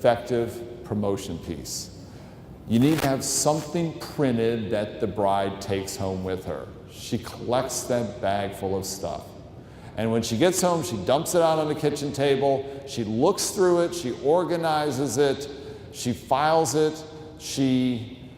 effective promotion piece. You need to have something printed that the bride takes home with her. She collects that bag full of stuff. And when she gets home, she dumps it out on the kitchen table, she looks through it, she organizes it, she files it, she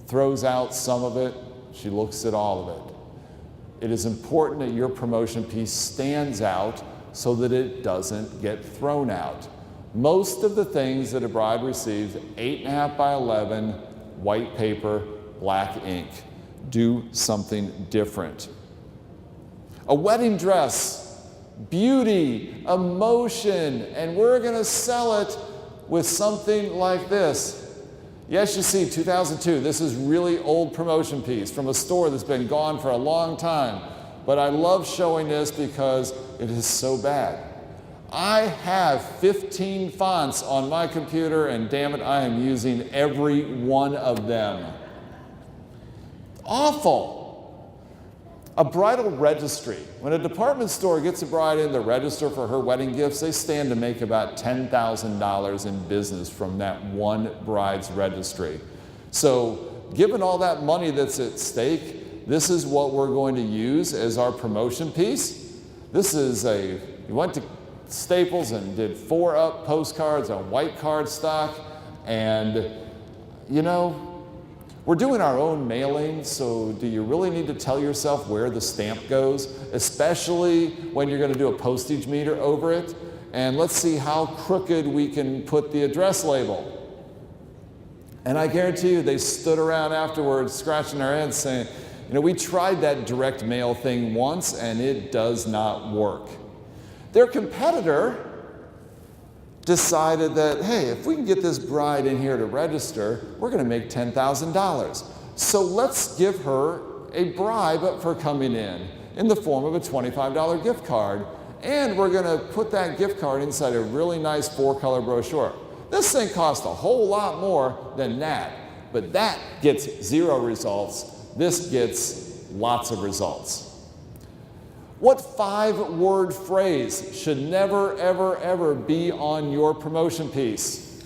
throws out some of it, she looks at all of it. It is important that your promotion piece stands out so that it doesn't get thrown out. Most of the things that a bride receives, 8.5 by 11, white paper, black ink. Do something different. A wedding dress, beauty, emotion, and we're gonna sell it with something like this. Yes, you see, 2002, this is really old promotion piece from a store that's been gone for a long time. But I love showing this because it is so bad. I have 15 fonts on my computer, and damn it, I am using every one of them. Awful. A bridal registry. When a department store gets a bride in to register for her wedding gifts, they stand to make about $10,000 in business from that one bride's registry. So, given all that money that's at stake, this is what we're going to use as our promotion piece. This is you went to Staples and did 4-up postcards on white cardstock, and you know, we're doing our own mailing, so do you really need to tell yourself where the stamp goes, especially when you're going to do a postage meter over it? And let's see how crooked we can put the address label. And I guarantee you they stood around afterwards scratching their heads saying, you know, we tried that direct mail thing once and it does not work. Their competitor decided that, hey, if we can get this bride in here to register, we're going to make $10,000. So let's give her a bribe for coming in the form of a $25 gift card. And we're going to put that gift card inside a really nice 4-color brochure. This thing costs a whole lot more than that, but that gets 0 results. This gets lots of results. What 5-word phrase should never, ever, ever be on your promotion piece?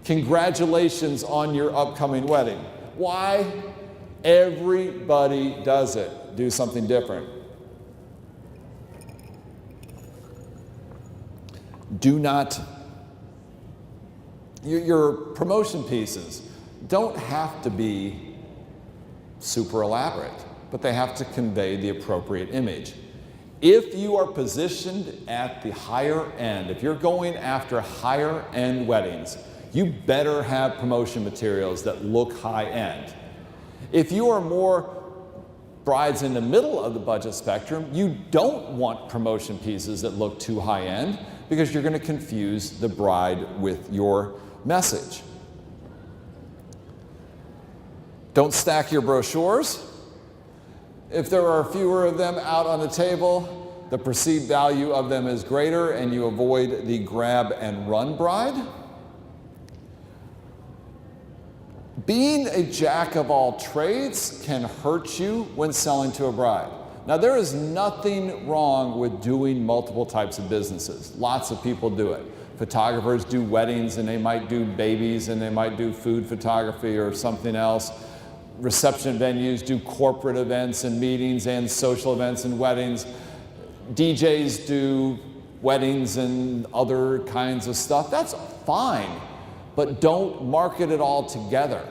Congratulations on your upcoming wedding. Why? Everybody does it. Do something different. Do not, your promotion pieces don't have to be super elaborate, but they have to convey the appropriate image. If you are positioned at the higher end, if you're going after higher end weddings, you better have promotion materials that look high end. If you are more brides in the middle of the budget spectrum, you don't want promotion pieces that look too high end because you're going to confuse the bride with your message. Don't stack your brochures. If there are fewer of them out on the table, the perceived value of them is greater and you avoid the grab and run bride. Being a jack of all trades can hurt you when selling to a bride. Now, there is nothing wrong with doing multiple types of businesses. Lots of people do it. Photographers do weddings and they might do babies and they might do food photography or something else. Reception venues do corporate events and meetings and social events and weddings. DJs do weddings and other kinds of stuff. That's fine, but don't market it all together.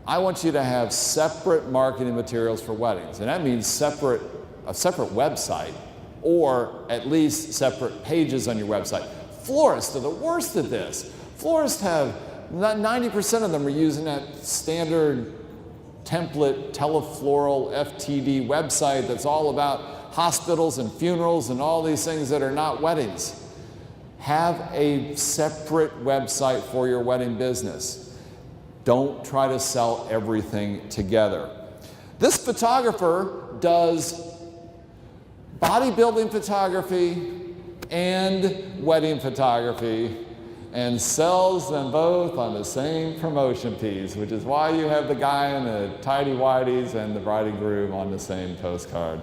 I want you to have separate marketing materials for weddings, and that means a separate website, or at least separate pages on your website. Florists are the worst at this. Florists have, 90% of them are using that standard template telefloral FTD website that's all about hospitals and funerals and all these things that are not weddings. Have a separate website for your wedding business. Don't try to sell everything together. This photographer does bodybuilding photography and wedding photography and sells them both on the same promotion piece, which is why you have the guy in the tidy-whities and the bride and groom on the same postcard.